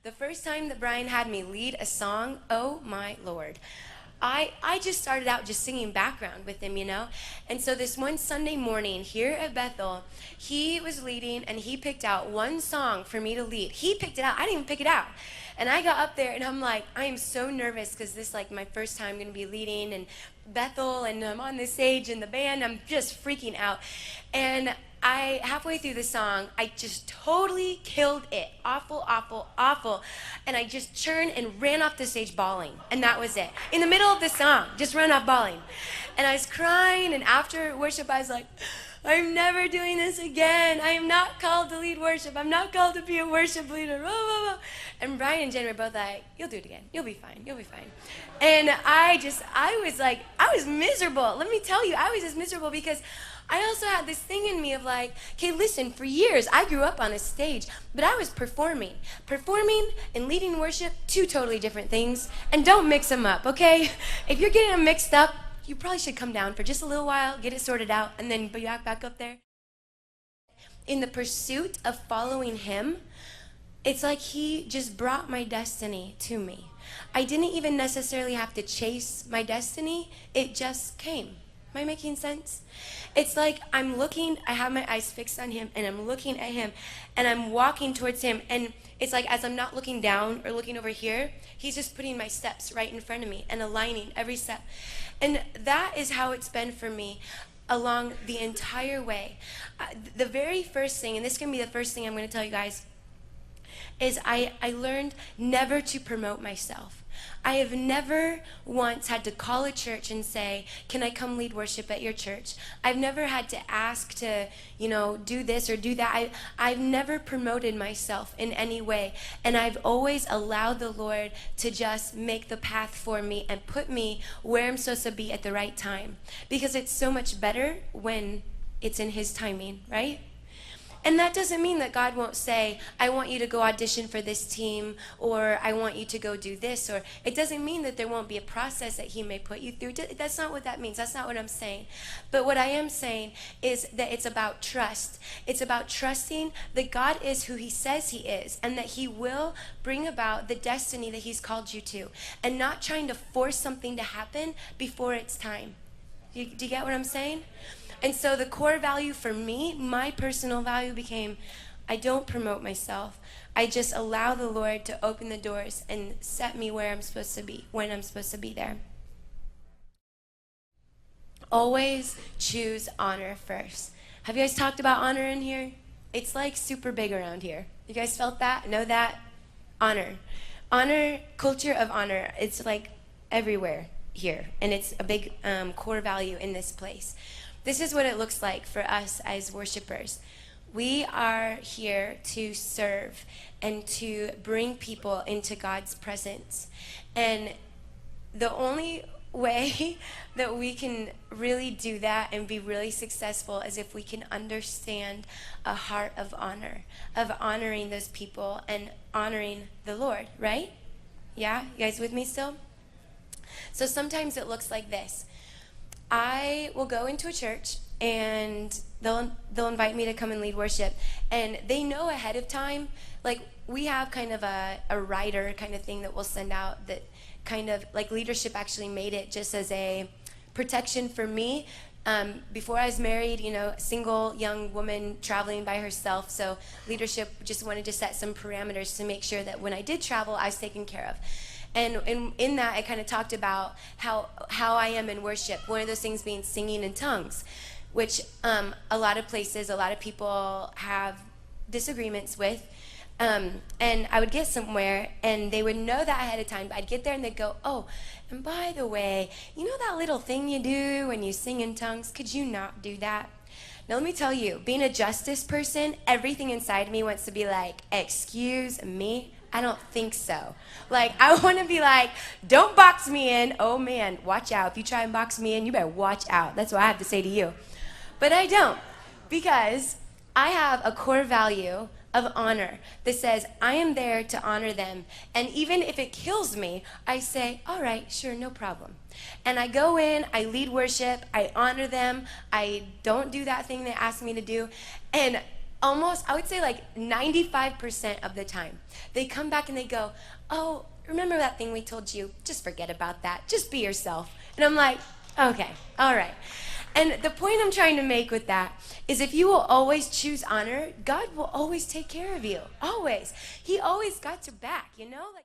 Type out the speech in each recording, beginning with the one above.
The first time that Brian had me lead a song, oh my Lord. I just started out just singing background with him, you know? And so this one Sunday morning here at Bethel, he was leading and he picked out one song for me to lead. He picked it out. I didn't even pick it out. And I got up there and I'm like, I am so nervous because this is like my first time going to be leading and Bethel and I'm on the stage and the band. I'm just freaking out. And halfway through the song, I just totally killed it. Awful, awful, awful. And I just turned and ran off the stage bawling. And that was it. In the middle of the song, just ran off bawling. And I was crying, and after worship, I was like, I'm never doing this again. I am not called to lead worship. I'm not called to be a worship leader. And Brian and Jen were both like, you'll do it again. You'll be fine. You'll be fine. And I was miserable. Let me tell you, I was just miserable because I also had this thing in me of like, okay, listen, for years, I grew up on a stage, but I was performing. Performing and leading worship, two totally different things. And don't mix them up, okay? If you're getting them mixed up, you probably should come down for just a little while, get it sorted out, and then be back up there. In the pursuit of following him, it's like he just brought my destiny to me. I didn't even necessarily have to chase my destiny. It just came. Am I making sense? It's like I'm looking, I have my eyes fixed on him, and I'm looking at him, and I'm walking towards him, and it's like as I'm not looking down or looking over here, he's just putting my steps right in front of me and aligning every step. And that is how it's been for me along the entire way. The very first thing, and this is going to be the first thing I'm going to tell you guys, is I learned never to promote myself. I have never once had to call a church and say, can I come lead worship at your church? I've never had to ask to, do this or do that. I've never promoted myself in any way. And I've always allowed the Lord to just make the path for me and put me where I'm supposed to be at the right time. Because it's so much better when it's in his timing, right? And that doesn't mean that God won't say, I want you to go audition for this team, or I want you to go do this, or it doesn't mean that there won't be a process that he may put you through. That's not what that means. That's not what I'm saying. But what I am saying is that it's about trust. It's about trusting that God is who he says he is, and that he will bring about the destiny that he's called you to, and not trying to force something to happen before it's time. Do you get what I'm saying? And so the core value for me, my personal value became, I don't promote myself. I just allow the Lord to open the doors and set me where I'm supposed to be, when I'm supposed to be there. Always choose honor first. Have you guys talked about honor in here? It's like super big around here. You guys felt that? Know that? Honor. Honor, culture of honor. It's like everywhere here. And it's a big core value in this place. This is what it looks like for us as worshipers. We are here to serve and to bring people into God's presence. And the only way that we can really do that and be really successful is if we can understand a heart of honor, of honoring those people and honoring the Lord, right? Yeah? You guys with me still? So sometimes it looks like this. I will go into a church and they'll invite me to come and lead worship, and they know ahead of time, like we have kind of a rider kind of thing that we'll send out that kind of like leadership actually made it just as a protection for me. Before I was married, single young woman traveling by herself, so leadership just wanted to set some parameters to make sure that when I did travel, I was taken care of. And in that, I kind of talked about how I am in worship. One of those things being singing in tongues, which a lot of places, a lot of people have disagreements with. And I would get somewhere, and they would know that ahead of time. But I'd get there, and they'd go, oh, and by the way, you know that little thing you do when you sing in tongues? Could you not do that? Now, let me tell you, being a justice person, everything inside me wants to be like, excuse me? I don't think so. Like, I want to be like, don't box me in. Oh, man, watch out. If you try and box me in, you better watch out. That's what I have to say to you. But I don't, because I have a core value of honor that says I am there to honor them. And even if it kills me, I say, all right, sure, no problem. And I go in, I lead worship, I honor them. I don't do that thing they asked me to do. And almost, I would say like 95% of the time, they come back and they go, oh, remember that thing we told you? Just forget about that. Just be yourself. And I'm like, okay, all right. And the point I'm trying to make with that is if you will always choose honor, God will always take care of you. Always. He always got your back, you know? Like,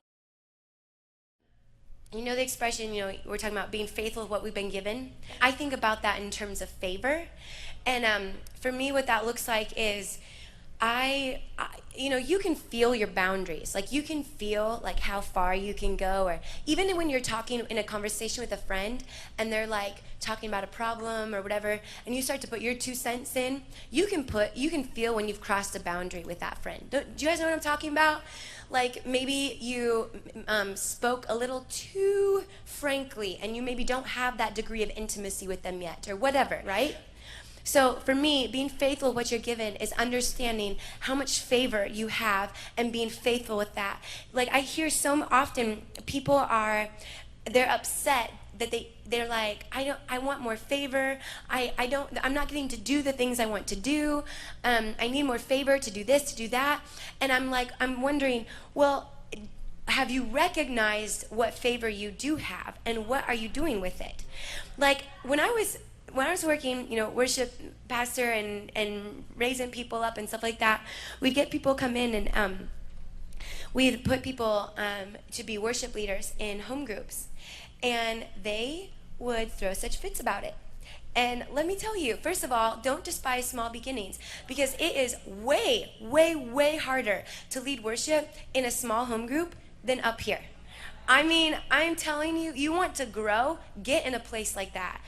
you know the expression, you know, we're talking about being faithful with what we've been given. I think about that in terms of favor. And for me, what that looks like is you know, you can feel your boundaries. Like, you can feel like how far you can go, or even when you're talking in a conversation with a friend and they're like talking about a problem or whatever, and you start to put your 2 cents in, you can feel when you've crossed a boundary with that friend. Do you guys know what I'm talking about? Like, maybe you spoke a little too frankly, and you maybe don't have that degree of intimacy with them yet, or whatever, right? So for me, being faithful with what you're given is understanding how much favor you have and being faithful with that. Like, I hear so often people they're upset that they're like, I want more favor. I'm not getting to do the things I want to do. I need more favor to do this, to do that. And I'm wondering, well, have you recognized what favor you do have, and what are you doing with it? Like, when I was working, you know, worship pastor and raising people up and stuff like that, we'd get people come in and we'd put people to be worship leaders in home groups, and they would throw such fits about it. And let me tell you, first of all, don't despise small beginnings, because it is way, way, way harder to lead worship in a small home group than up here. I mean, I'm telling you, you want to grow, get in a place like that.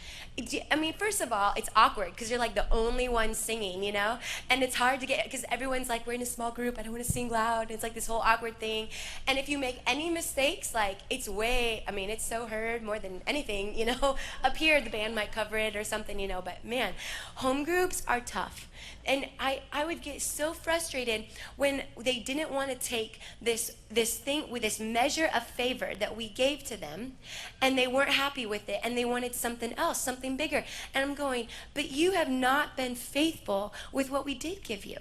I mean, first of all, it's awkward because you're like the only one singing, you know? And it's hard to get, because everyone's like, we're in a small group, I don't want to sing loud. It's like this whole awkward thing. And if you make any mistakes, like, it's so heard more than anything, you know? Up here, the band might cover it or something, you know? But man, home groups are tough. And I would get so frustrated when they didn't want to take this thing with this measure of favor that we gave to them, and they weren't happy with it, and they wanted something else, something bigger. And I'm going, but you have not been faithful with what we did give you.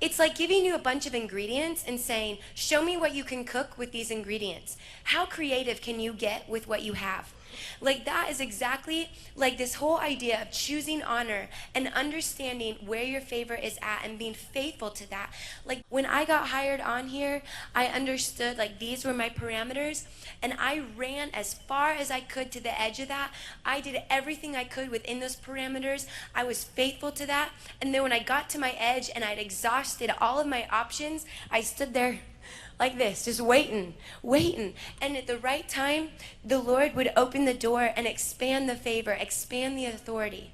It's like giving you a bunch of ingredients and saying, show me what you can cook with these ingredients. How creative can you get with what you have? Like, that is exactly like this whole idea of choosing honor and understanding where your favor is at and being faithful to that. Like, when I got hired on here, I understood, like, these were my parameters, and I ran as far as I could to the edge of that. I did everything I could within those parameters. I was faithful to that. And then when I got to my edge and I'd exhausted all of my options, I stood there like this, just waiting. And at the right time, the Lord would open the door and expand the favor, expand the authority.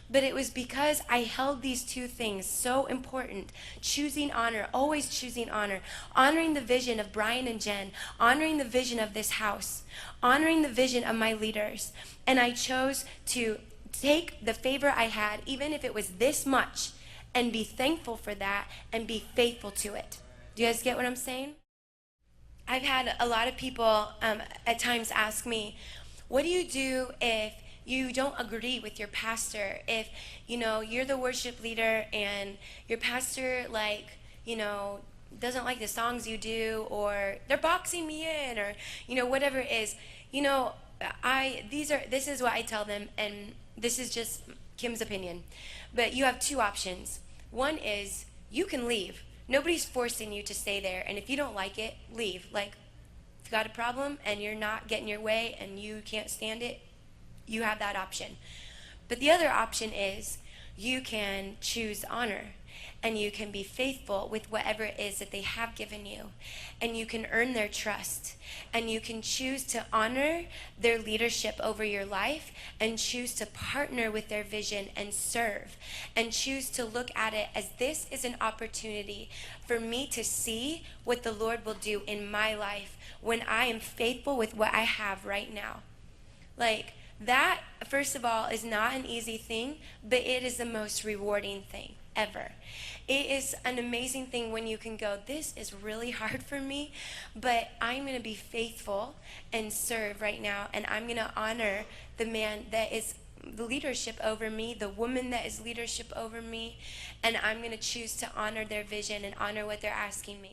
But it was because I held these 2 things so important: choosing honor, always choosing honor, honoring the vision of Brian and Jen, honoring the vision of this house, honoring the vision of my leaders. And I chose to take the favor I had, even if it was this much, and be thankful for that and be faithful to it. Do you guys get what I'm saying? I've had a lot of people at times ask me, what do you do if you don't agree with your pastor? If, you know, you're the worship leader and your pastor, like, you know, doesn't like the songs you do, or they're boxing me in, or, you know, whatever it is. You know, this is what I tell them, and this is just Kim's opinion. But you have 2 options. One is you can leave. Nobody's forcing you to stay there, and if you don't like it, leave. Like, if you got a problem and you're not getting your way and you can't stand it, you have that option. But the other option is you can choose honor, and you can be faithful with whatever it is that they have given you, and you can earn their trust, and you can choose to honor their leadership over your life, and choose to partner with their vision and serve, and choose to look at it as this is an opportunity for me to see what the Lord will do in my life when I am faithful with what I have right now. Like, that, first of all, is not an easy thing, but it is the most rewarding thing ever. It is an amazing thing when you can go, this is really hard for me, but I'm going to be faithful and serve right now, and I'm going to honor the man that is the leadership over me, the woman that is leadership over me, and I'm going to choose to honor their vision and honor what they're asking me.